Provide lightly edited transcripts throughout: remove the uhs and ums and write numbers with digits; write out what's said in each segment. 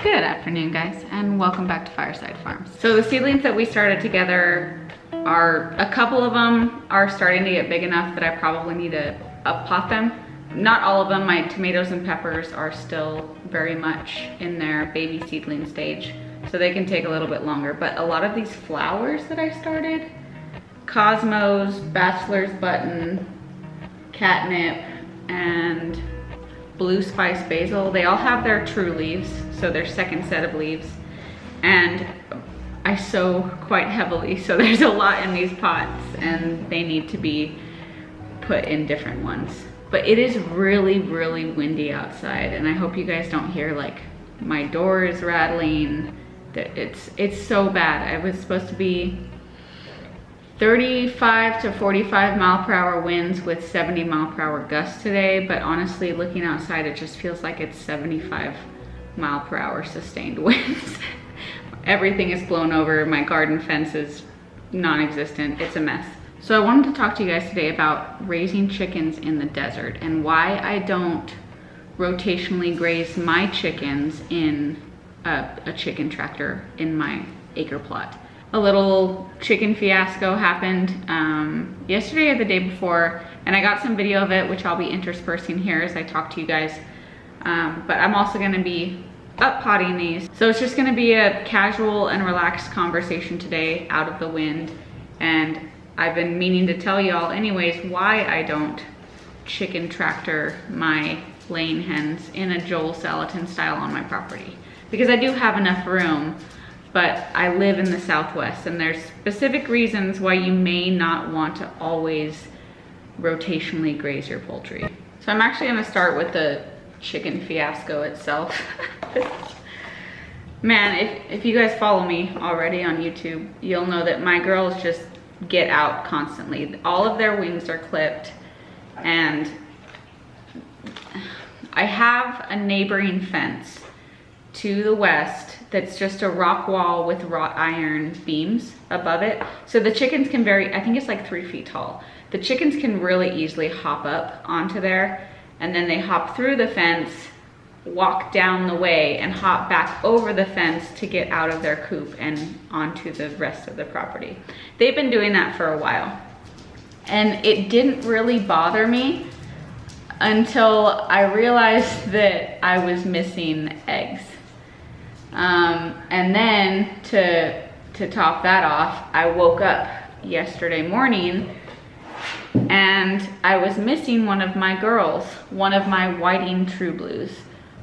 Good afternoon, guys, and welcome back to Fireside Farms. So the seedlings that we started together are, a couple of them are starting to get big enough that I probably need to up pot them. Not all of them. My tomatoes and peppers are still very much in their baby seedling stage, so they can take a little bit longer. But a lot of these flowers that I started, Cosmos, Bachelor's Button, Catnip, and Blue Spice Basil, they all have their true leaves, so their second set of leaves. And I sow quite heavily, so there's a lot in these pots and they need to be put in different ones. But it is really, really windy outside, and I hope you guys don't hear like my door is rattling. It's so bad. I was supposed to be 35 to 45 mile per hour winds with 70 mile per hour gusts today, but honestly, looking outside, it just feels like it's 75 mile per hour sustained winds. Everything is blown over. My garden fence is non-existent. It's a mess. So I wanted to talk to you guys today about raising chickens in the desert and why I don't rotationally graze my chickens in a chicken tractor in my acre plot. A little chicken fiasco happened yesterday or the day before, and I got some video of it, which I'll be interspersing here as I talk to you guys. But I'm also gonna be up potting these. So it's just gonna be a casual and relaxed conversation today out of the wind. And I've been meaning to tell y'all anyways why I don't chicken tractor my laying hens in a Joel Salatin style on my property. Because I do have enough room, but I live in the Southwest, and there's specific reasons why you may not want to always rotationally graze your poultry. So I'm actually gonna start with the chicken fiasco itself. Man, if you guys follow me already on YouTube, you'll know that my girls just get out constantly. All of their wings are clipped, and I have a neighboring fence to the west that's just a rock wall with wrought iron beams above it. So the chickens can I think it's like 3 feet tall. The chickens can really easily hop up onto there, and then they hop through the fence, walk down the way, and hop back over the fence to get out of their coop and onto the rest of the property. They've been doing that for a while, and it didn't really bother me until I realized that I was missing eggs. And then to top that off, I woke up yesterday morning and I was missing one of my girls, one of my whiting true blues.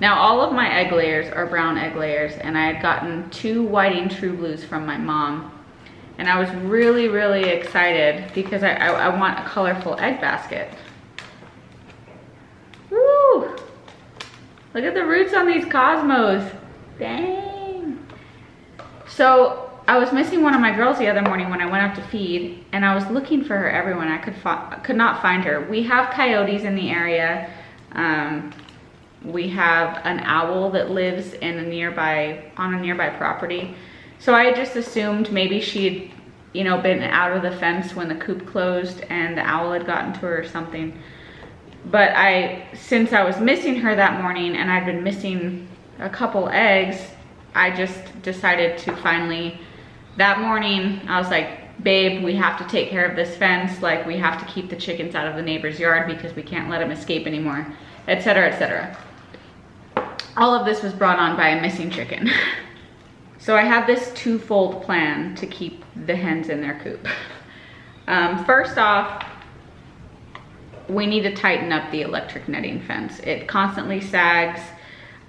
Now all of my egg layers are brown egg layers, and I had gotten 2 whiting true blues from my mom. And I was really, really excited because I want a colorful egg basket. Woo! Look at the roots on these Cosmos. Dang. So I was missing one of my girls the other morning when I went out to feed, and I was looking for her everywhere. I could not find her. We have coyotes in the area. We have an owl that lives in on a nearby property. So I just assumed maybe she'd, been out of the fence when the coop closed and the owl had gotten to her or something. But since I was missing her that morning and I'd been missing a couple eggs, I just decided to finally, that morning, I was like, babe, we have to take care of this fence. Like, we have to keep the chickens out of the neighbor's yard because we can't let them escape anymore, etc., etc. All of this was brought on by a missing chicken. So I have this twofold plan to keep the hens in their coop. First off, we need to tighten up the electric netting fence. It constantly sags.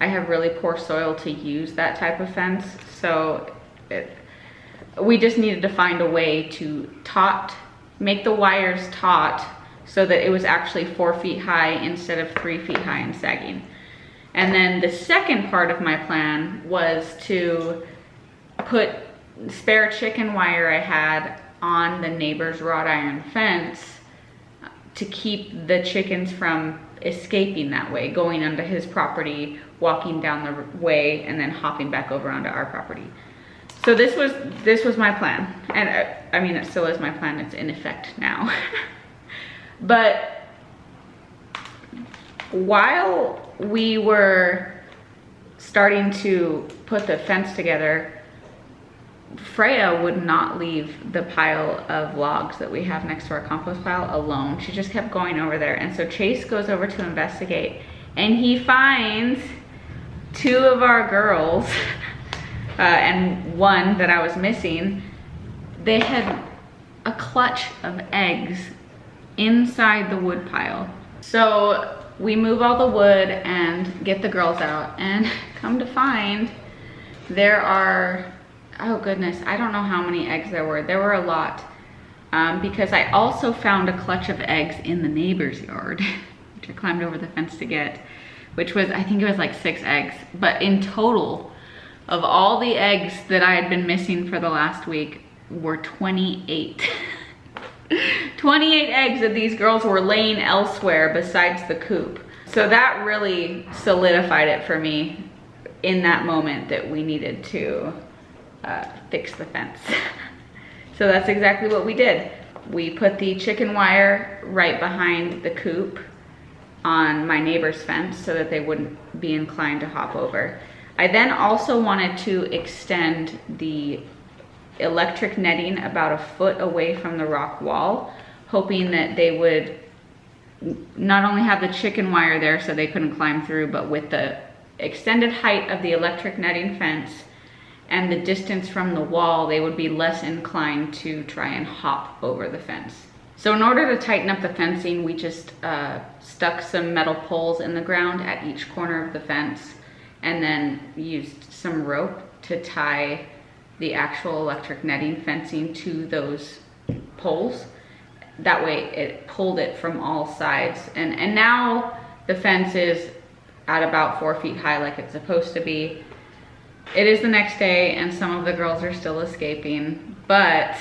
I have really poor soil to use that type of fence, so we just needed to find a way to make the wires taut so that it was actually 4 feet high instead of 3 feet high and sagging. And then the second part of my plan was to put spare chicken wire I had on the neighbor's wrought iron fence to keep the chickens from escaping that way, going onto his property, walking down the way, and then hopping back over onto our property. So this was my plan, and I mean, it still is my plan. It's in effect now. But while we were starting to put the fence together, Freya would not leave the pile of logs that we have next to our compost pile alone. She just kept going over there. And so Chase goes over to investigate, and he finds 2 of our girls and one that I was missing. They had a clutch of eggs inside the wood pile. So we move all the wood and get the girls out, and come to find there are, oh goodness, I don't know how many eggs there were. There were a lot, because I also found a clutch of eggs in the neighbor's yard, which I climbed over the fence to get, which was, I think it was like 6 eggs. But in total, of all the eggs that I had been missing for the last week, were 28. 28 eggs that these girls were laying elsewhere besides the coop. So that really solidified it for me in that moment that we needed to fix the fence. So that's exactly what we did. We put the chicken wire right behind the coop on my neighbor's fence so that they wouldn't be inclined to hop over. I then also wanted to extend the electric netting about 1 foot away from the rock wall, hoping that they would not only have the chicken wire there so they couldn't climb through, but with the extended height of the electric netting fence and the distance from the wall, they would be less inclined to try and hop over the fence. So in order to tighten up the fencing, we just stuck some metal poles in the ground at each corner of the fence, and then used some rope to tie the actual electric netting fencing to those poles. That way it pulled it from all sides. And now the fence is at about 4 feet high like it's supposed to be. It is the next day and some of the girls are still escaping, but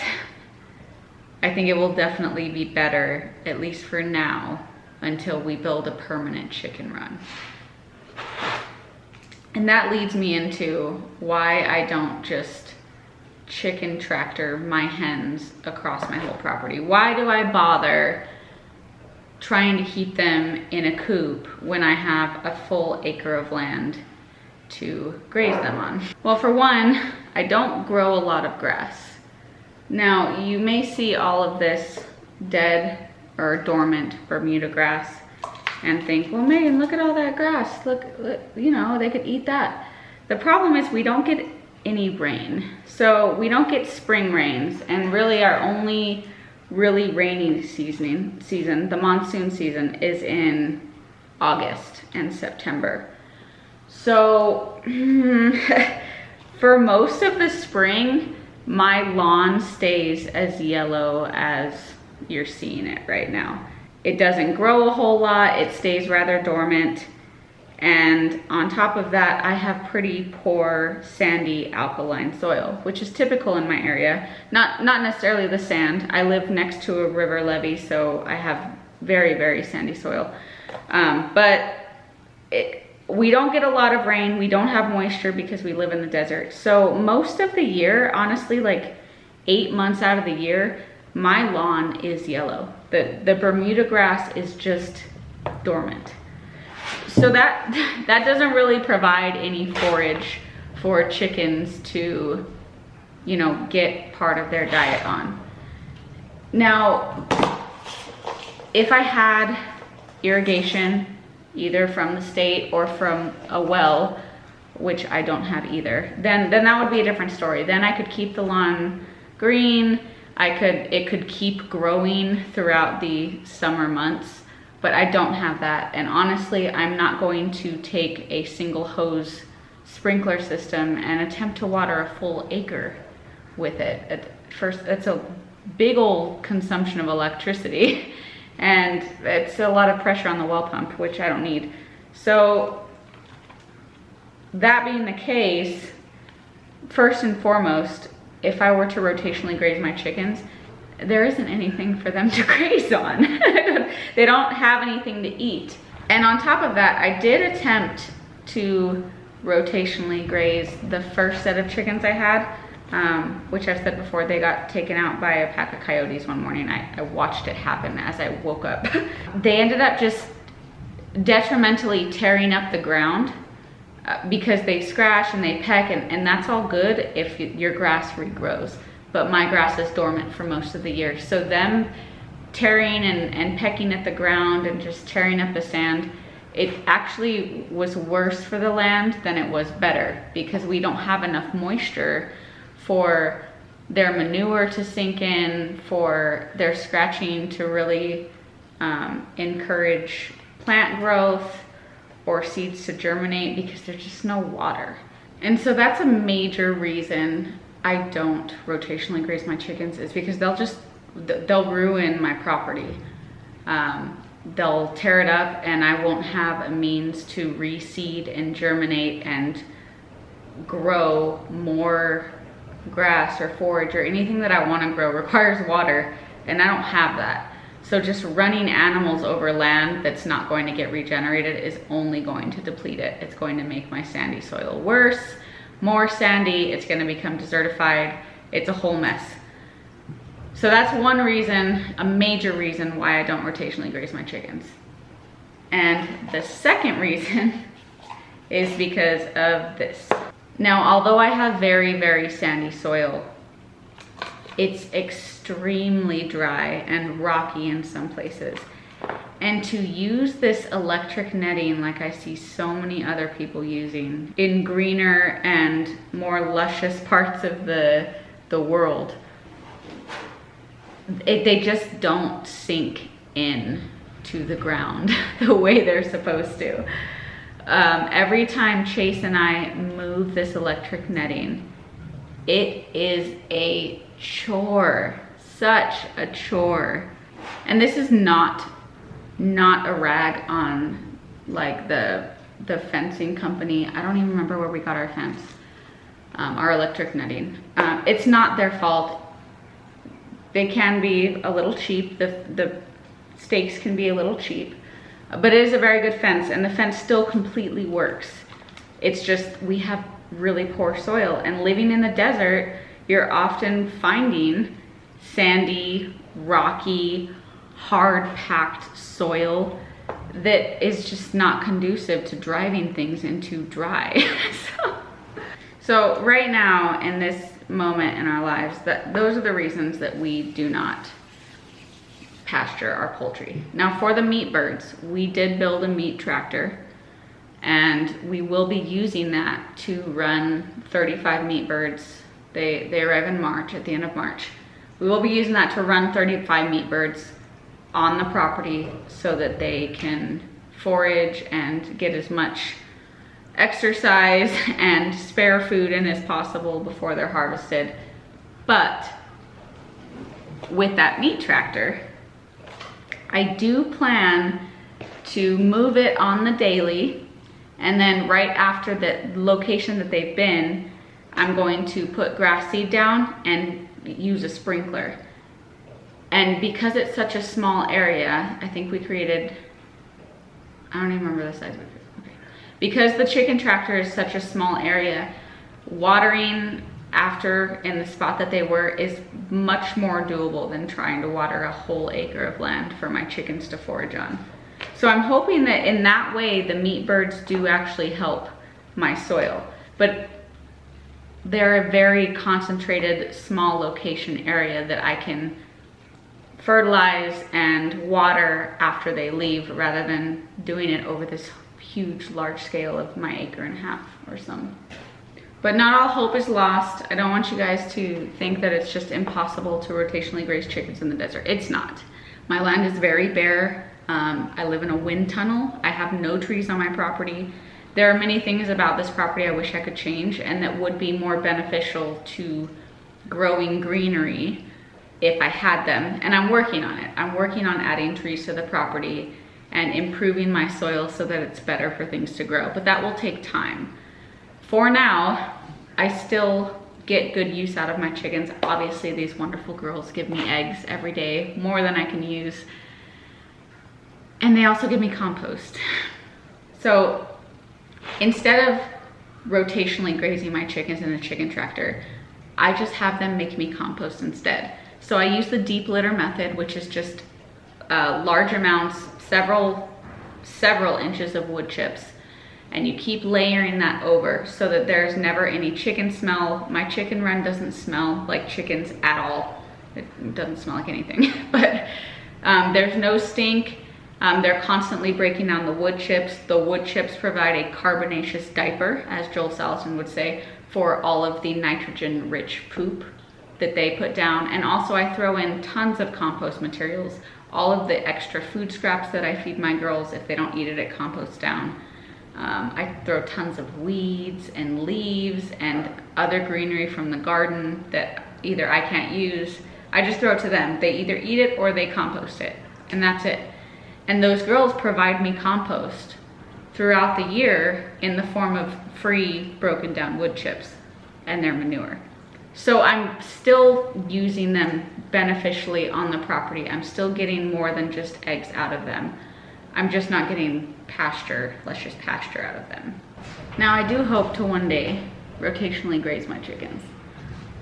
I think it will definitely be better, at least for now, until we build a permanent chicken run. And that leads me into why I don't just chicken tractor my hens across my whole property. Why do I bother trying to keep them in a coop when I have a full acre of land to graze them on? Well, for one, I don't grow a lot of grass. Now, you may see all of this dead or dormant Bermuda grass and think, well, Megan, look at all that grass. Look, you know, they could eat that. The problem is we don't get any rain. So we don't get spring rains, and really our only really rainy season, the monsoon season, is in August and September. So for most of the spring, my lawn stays as yellow as you're seeing it right now. It doesn't grow a whole lot, it stays rather dormant. And on top of that, I have pretty poor sandy alkaline soil, which is typical in my area. Not necessarily the sand. I live next to a river levee, so I have very, very sandy soil. We don't get a lot of rain. We don't have moisture because we live in the desert. So most of the year, honestly, like 8 months out of the year, my lawn is yellow. The Bermuda grass is just dormant. So that doesn't really provide any forage for chickens to, you know, get part of their diet on. Now, if I had irrigation, either from the state or from a well, which I don't have either, then that would be a different story. Then I could keep the lawn green. It could keep growing throughout the summer months. But I don't have that, and honestly, I'm not going to take a single hose sprinkler system and attempt to water a full acre with it. First, it's a big old consumption of electricity, and it's a lot of pressure on the well pump, which I don't need. So that being the case, first and foremost, if I were to rotationally graze my chickens, there isn't anything for them to graze on. They don't have anything to eat. And on top of that, I did attempt to rotationally graze the first set of chickens I had, which I've said before, they got taken out by a pack of coyotes one morning. I watched it happen as I woke up. They ended up just detrimentally tearing up the ground because they scratch and they peck, and that's all good if your grass regrows. But my grass is dormant for most of the year. So them tearing and pecking at the ground and just tearing up the sand, it actually was worse for the land than it was better, because we don't have enough moisture for their manure to sink in, for their scratching to really encourage plant growth or seeds to germinate, because there's just no water. And so that's a major reason I don't rotationally graze my chickens, is because they'll ruin my property. They'll tear it up and I won't have a means to reseed and germinate and grow more grass or forage, or anything that I want to grow requires water, and I don't have that. So just running animals over land that's not going to get regenerated is only going to deplete it. It's going to make my sandy soil worse, more sandy. It's going to become desertified. It's a whole mess. So that's one reason, a major reason, why I don't rotationally graze my chickens. And the second reason is because of this. Now, although I have very, very sandy soil, it's extremely dry and rocky in some places. And to use this electric netting, like I see so many other people using in greener and more luscious parts of the world, they just don't sink in to the ground the way they're supposed to. Every time Chase and I move this electric netting, it is a chore, such a chore. And this is not a rag on like the fencing company. I don't even remember where we got our fence, our electric netting. It's not their fault. They can be a little cheap. The stakes can be a little cheap, but it is a very good fence, and the fence still completely works. It's just we have really poor soil, and living in the desert, you're often finding sandy, rocky, hard-packed soil that is just not conducive to driving things into dry. So right now, in this moment in our lives, those are the reasons that we do not pasture our poultry. Now, for the meat birds, we did build a meat tractor, and we will be using that to run 35 meat birds. They arrive in March, at the end of March. We will be using that to run 35 meat birds on the property so that they can forage and get as much exercise and spare food in as possible before they're harvested. But with that meat tractor, I do plan to move it on the daily, and then right after the location that they've been, I'm going to put grass seed down and use a sprinkler. And because it's such a small area, I think we created, I don't even remember the size of it. Okay. Because the chicken tractor is such a small area, watering after in the spot that they were is much more doable than trying to water a whole acre of land for my chickens to forage on. So I'm hoping that in that way, the meat birds do actually help my soil. But they're a very concentrated, small location area that I can fertilize and water after they leave, rather than doing it over this huge, large scale of my acre and a half or some. But not all hope is lost. I don't want you guys to think that it's just impossible to rotationally graze chickens in the desert. It's not. My land is very bare. I live in a wind tunnel. I have no trees on my property. There are many things about this property I wish I could change, and that would be more beneficial to growing greenery if I had them. And I'm working on it. I'm working on adding trees to the property and improving my soil so that it's better for things to grow. But that will take time. For now, I still get good use out of my chickens. Obviously, these wonderful girls give me eggs every day, more than I can use. And they also give me compost. So instead of rotationally grazing my chickens in a chicken tractor, I just have them make me compost instead. So I use the deep litter method, which is just large amounts, several inches of wood chips. and you keep layering that over so that there's never any chicken smell. My chicken run doesn't smell like chickens at all. It doesn't smell like anything, but there's no stink. They're constantly breaking down the wood chips. The wood chips provide a carbonaceous diaper, as Joel Salatin would say, for all of the nitrogen-rich poop that they put down. And also I throw in tons of compost materials. All of the extra food scraps that I feed my girls, if they don't eat it, it composts down. I throw tons of weeds and leaves and other greenery from the garden that either I can't use. I just throw it to them. They either eat it or they compost it, and that's it. And those girls provide me compost throughout the year in the form of free broken down wood chips and their manure. So I'm still using them beneficially on the property. I'm still getting more than just eggs out of them. I'm just not getting luscious pasture out of them. Now I do hope to one day rotationally graze my chickens.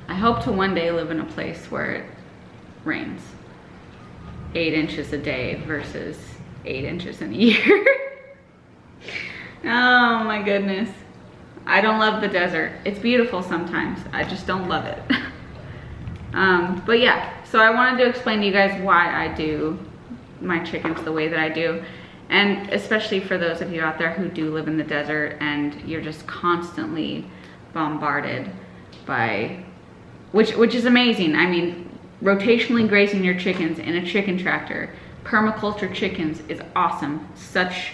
I hope to one day live in a place where it rains 8 inches a day versus 8 inches in a year. Oh my goodness. I don't love the desert. It's beautiful sometimes. I just don't love it. But yeah, so I wanted to explain to you guys why I do my chickens the way that I do. And especially for those of you out there who do live in the desert and you're just constantly bombarded by, which is amazing. I mean, rotationally grazing your chickens in a chicken tractor, permaculture chickens is awesome. Such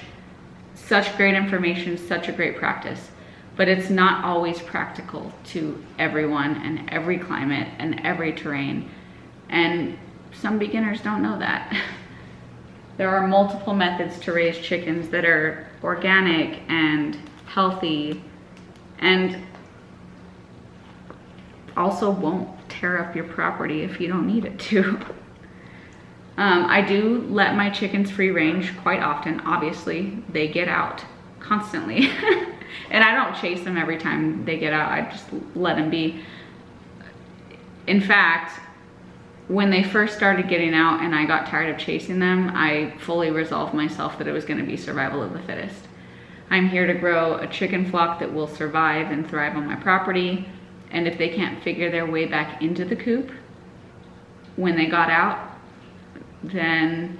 great information, such a great practice. But it's not always practical to everyone and every climate and every terrain. And some beginners don't know that. There are multiple methods to raise chickens that are organic and healthy and also won't tear up your property if you don't need it to. I do let my chickens free range quite often. Obviously, they get out constantly. And I don't chase them every time they get out. I just let them be. In fact, when they first started getting out and I got tired of chasing them, I fully resolved myself that it was going to be survival of the fittest. I'm here to grow a chicken flock that will survive and thrive on my property. And if they can't figure their way back into the coop when they got out, then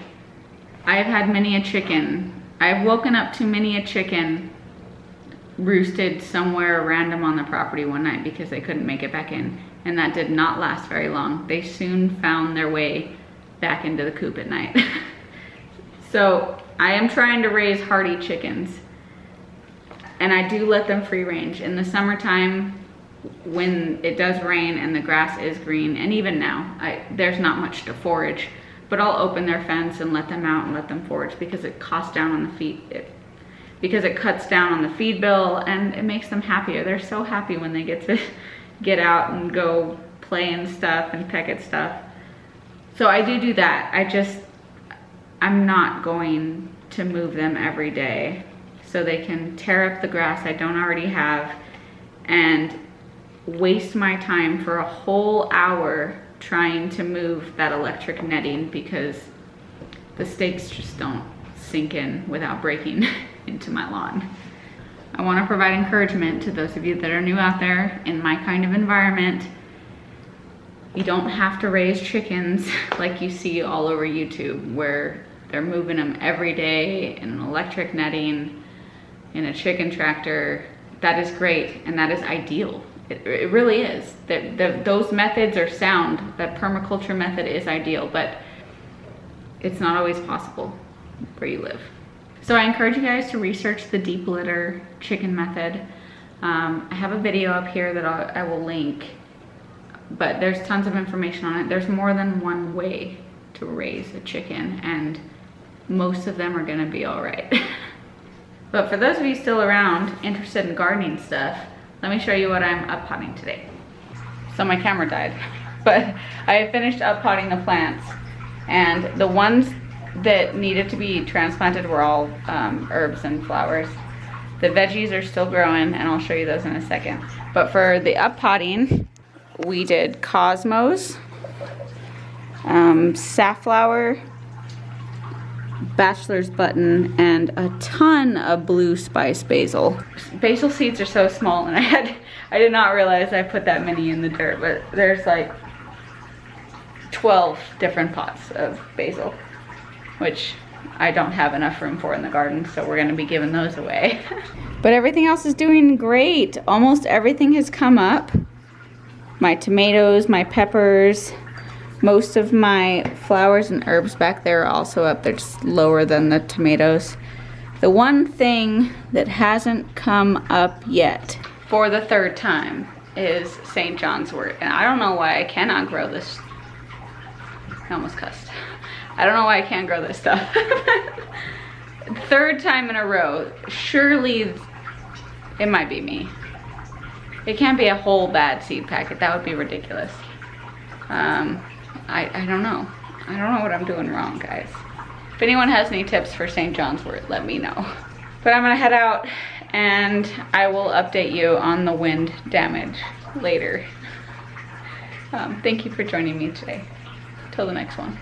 I've had many a chicken. I've woken up to many a chicken roosted somewhere random on the property one night because they couldn't make it back in, and that did not last very long. They soon found their way back into the coop at night. So I am trying to raise hardy chickens, and I do let them free range. In the summertime, when it does rain and the grass is green, and even now, there's not much to forage, but I'll open their fence and let them out and let them forage because it costs down on the feed. Because it cuts down on the feed bill and it makes them happier. They're so happy when they get to get out and go play and stuff and peck at stuff. So I do that. I'm not going to move them every day so they can tear up the grass I don't already have and waste my time for a whole hour trying to move that electric netting because the stakes just don't sink in without breaking into my lawn. I want to provide encouragement to those of you that are new out there in my kind of environment. You don't have to raise chickens like you see all over YouTube where they're moving them every day in an electric netting, in a chicken tractor. That is great and that is ideal. It really is. Those methods are sound. That permaculture method is ideal, but it's not always possible where you live. So I encourage you guys to research the deep litter chicken method. I have a video up here that I will link, but there's tons of information on it. There's more than one way to raise a chicken, and most of them are gonna be all right. But for those of you still around, interested in gardening stuff, let me show you what I'm up potting today. So my camera died, but I have finished up potting the plants, and the ones that needed to be transplanted were all herbs and flowers. The veggies are still growing, and I'll show you those in a second. But for the up potting, we did cosmos, safflower, bachelor's button, and a ton of blue spice basil. Basil seeds are so small, and I did not realize I put that many in the dirt, but there's like 12 different pots of basil, which I don't have enough room for in the garden, so we're gonna be giving those away. But everything else is doing great. Almost everything has come up. My tomatoes, my peppers, most of my flowers and herbs back there are also up. They're just lower than the tomatoes. The one thing that hasn't come up yet, for the third time, is St. John's wort. And I don't know why I cannot grow this. I almost cussed. I don't know why I can't grow this stuff. Third time in a row. Surely it might be me. It can't be a whole bad seed packet. That would be ridiculous. I don't know. I don't know what I'm doing wrong, guys. If anyone has any tips for St. John's wort, let me know. But I'm gonna head out and I will update you on the wind damage later. Thank you for joining me today. Till the next one.